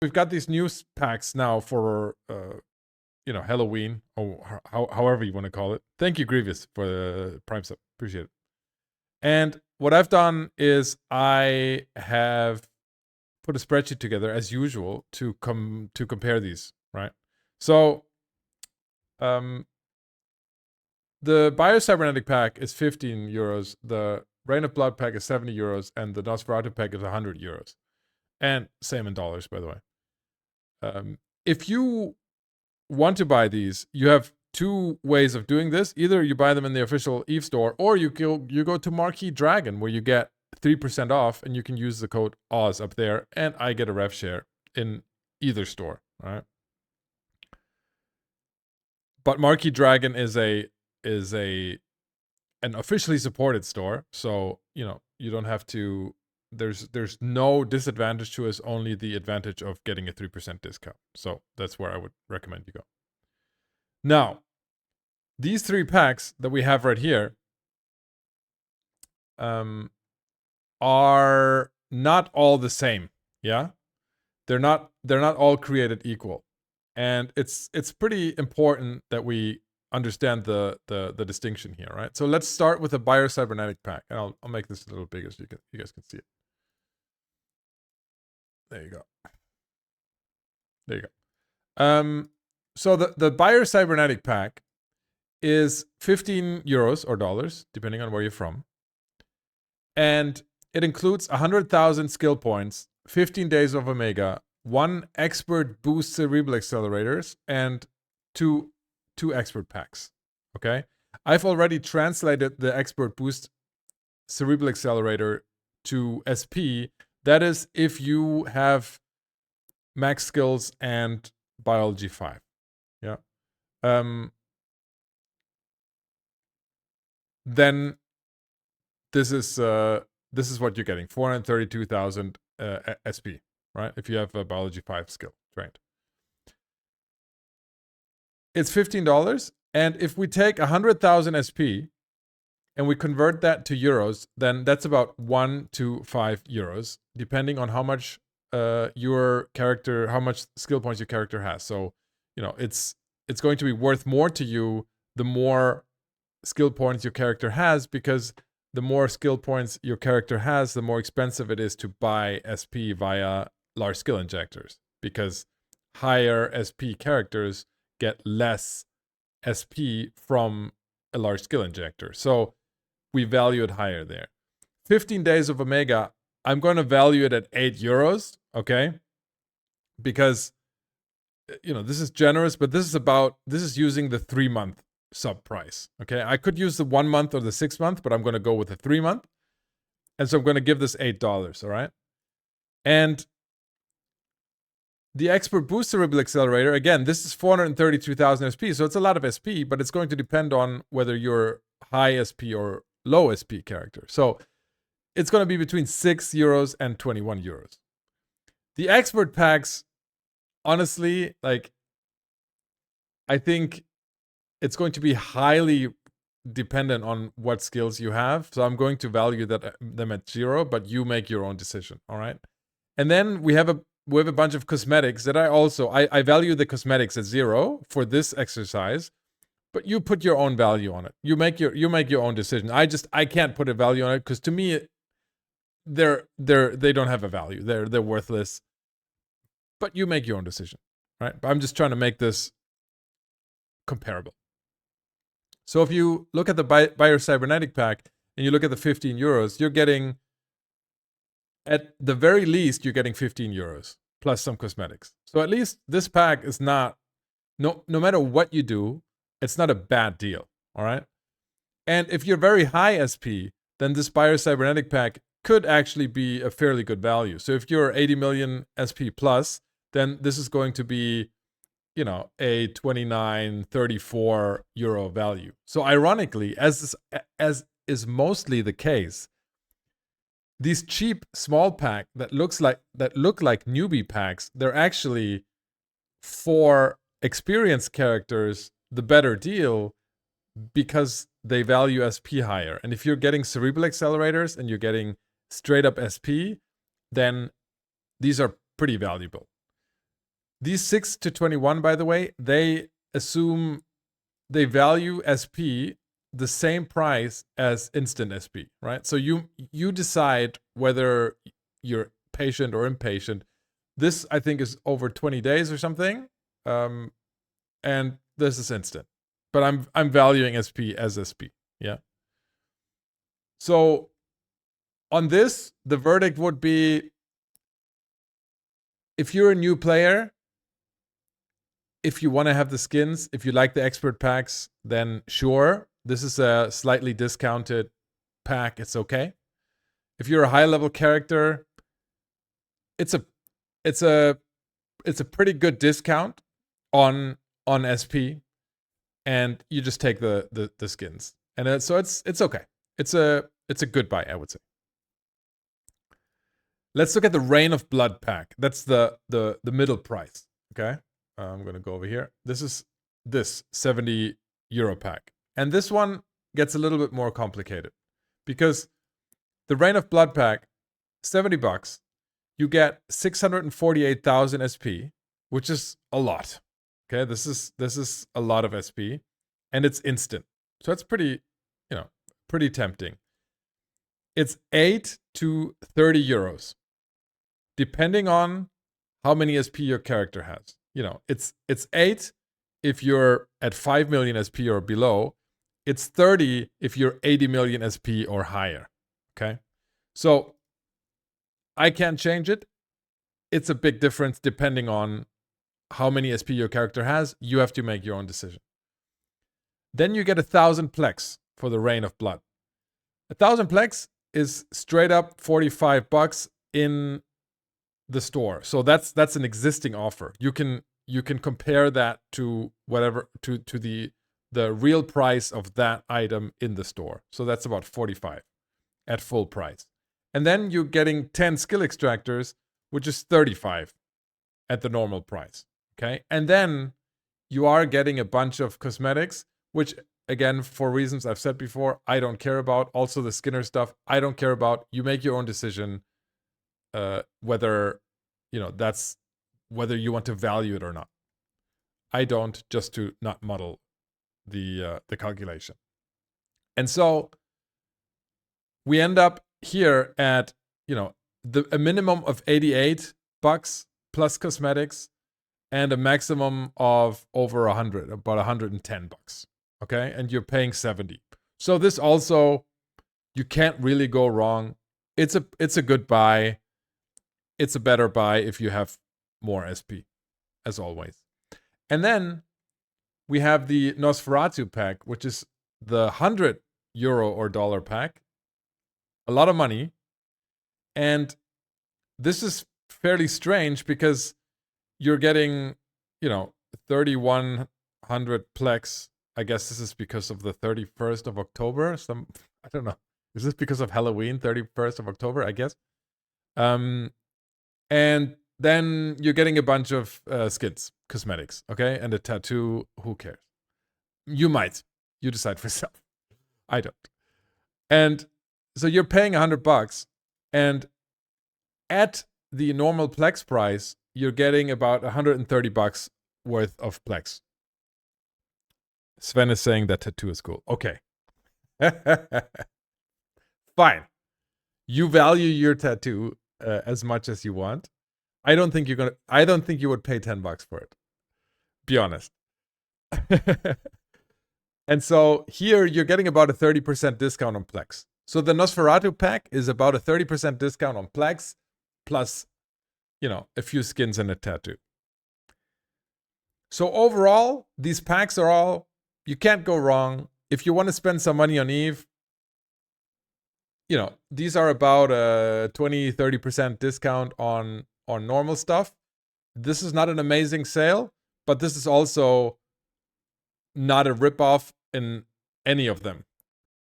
we've got these new packs now for Halloween, or however you want to call it. Thank you, Grievous, for the Prime sub. Appreciate it. And what I've done is I have put a spreadsheet together as usual to compare these, right? So the Biocybernetic pack is 15 euros, the Rain of Blood pack is 70 euros, and the Nosferatu pack is 100 euros. And same in dollars, by the way. If you want to buy these, you have two ways of doing this. Either you buy them in the official Eve store, or you go to Marquee Dragon, where you get 3% off, and you can use the code Oz up there, and I get a rev share in either store. All right. But Marquee Dragon is an officially supported store, so you don't have to. There's no disadvantage to us, only the advantage of getting a 3% discount. So that's where I would recommend you go. Now, these three packs that we have right here are not all the same. Yeah, they're not all created equal, and it's pretty important that we understand the distinction here, right? So let's start with the Biocybernetic pack, and I'll make this a little bigger so you guys can see it. There you go. There you go. So the Biocybernetic pack is 15 euros or dollars, depending on where you're from. And it includes 100,000 skill points, 15 days of Omega, 1 expert boost cerebral accelerators, and two expert packs. Okay? I've already translated the expert boost cerebral accelerator to SP. That is if you have max skills and biology 5. Yeah. Then this is what you're getting, 432,000 SP, right? If you have a biology 5 skill trained. It's $15, and if we take 100,000 SP and we convert that to euros, then that's about 1 to 5 euros, depending on how much how much skill points your character has. So, it's going to be worth more to you the more skill points your character has, because the more skill points your character has, the more expensive it is to buy SP via large skill injectors, because higher SP characters get less SP from a large skill injector. So we value it higher there. 15 days of Omega, I'm going to value it at 8 euros, okay? Because, this is generous, but this is using the 3-month sub price, okay? I could use the 1 month or the 6 month, but I'm going to go with the 3 month. And so I'm going to give this $8, all right? And the expert boost cerebral accelerator, again, this is 432,000 SP, so it's a lot of SP, but it's going to depend on whether you're high SP or low SP character. So it's going to be between 6 euros and 21 euros. The expert packs, honestly, I think it's going to be highly dependent on what skills you have. So I'm going to value them at 0, but you make your own decision, all right? And then we have a bunch of cosmetics that I value the cosmetics at 0 for this exercise, but you put your own value on it. You make your own decision. I can't put a value on it because to me they don't have a value. They're worthless. But you make your own decision, right? But I'm just trying to make this comparable. So if you look at the Biocybernetic pack and you look at the 15 euros, you're getting, at the very least, you're getting 15 euros plus some cosmetics. So at least this pack is not, no matter what you do, it's not a bad deal, all right? And if you're very high SP, then this Biocybernetic pack could actually be a fairly good value. So if you're 80 million SP plus, then this is going to be, a 29, 34 euro value. So ironically, as is mostly the case, these cheap small pack that look like newbie packs, they're actually, for experienced characters, the better deal, because they value SP higher. And if you're getting cerebral accelerators and you're getting straight up SP, then these are pretty valuable. These 6 to 21, by the way, they value SP the same price as instant SP, right? So you decide whether you're patient or impatient. This, I think, is over 20 days or something. And this is instant. But I'm valuing SP as SP. Yeah. So on this, the verdict would be, if you're a new player, if you want to have the skins, if you like the expert packs, then sure, this is a slightly discounted pack. It's okay. If you're a high level character, it's a pretty good discount on SP, and you just take the skins, and so it's okay. It's a good buy, I would say. Let's look at the Reign of Blood pack. That's the middle price. Okay, I'm gonna go over here. This is this 70 euro pack, and this one gets a little bit more complicated because the Reign of Blood pack, $70. You get 648,000 SP, which is a lot. Okay, this is a lot of SP, and it's instant, so it's pretty tempting. It's 8 to 30 euros, depending on how many SP your character has. It's 8 if you're at 5 million SP or below. It's 30 if you're 80 million SP or higher. Okay, so I can't change it. It's a big difference depending on how many SP your character has. You have to make your own decision. Then you get 1,000 plex for the Reign of Blood. 1,000 plex is straight up $45 in the store. So that's an existing offer. You can compare that to whatever to the real price of that item in the store. So that's about 45 at full price. And then you're getting 10 skill extractors, which is 35 at the normal price. Okay? And then you are getting a bunch of cosmetics, which, again, for reasons I've said before, I don't care about. Also the Skinner stuff, I don't care about. You make your own decision whether you want to value it or not. I don't, just to not muddle the calculation. And so we end up here at a minimum of $88 plus cosmetics, and a maximum of over 100, about $110. Okay, and you're paying 70. So this also, you can't really go wrong. It's a good buy. It's a better buy if you have more SP, as always. And then we have the Nosferatu pack, which is the 100 euro or dollar pack. A lot of money. And this is fairly strange because you're getting, 3,100 plex. I guess this is because of the 31st of October. I don't know. Is this because of Halloween, 31st of October, I guess? And then you're getting a bunch of skins, cosmetics, okay? And a tattoo, who cares? You might. You decide for yourself. I don't. And so you're paying $100, and at the normal Plex price, you're getting about $130 worth of Plex. Sven is saying that tattoo is cool. Okay. Fine. You value your tattoo as much as you want. I don't think you would pay $10 for it. Be honest. And so here you're getting about a 30% discount on Plex. So the Nosferatu pack is about a 30% discount on Plex, plus, a few skins and a tattoo. So overall, these packs are all, you can't go wrong. If you want to spend some money on Eve, these are about a 20-30% discount on normal stuff. This is not an amazing sale, but this is also not a ripoff in any of them.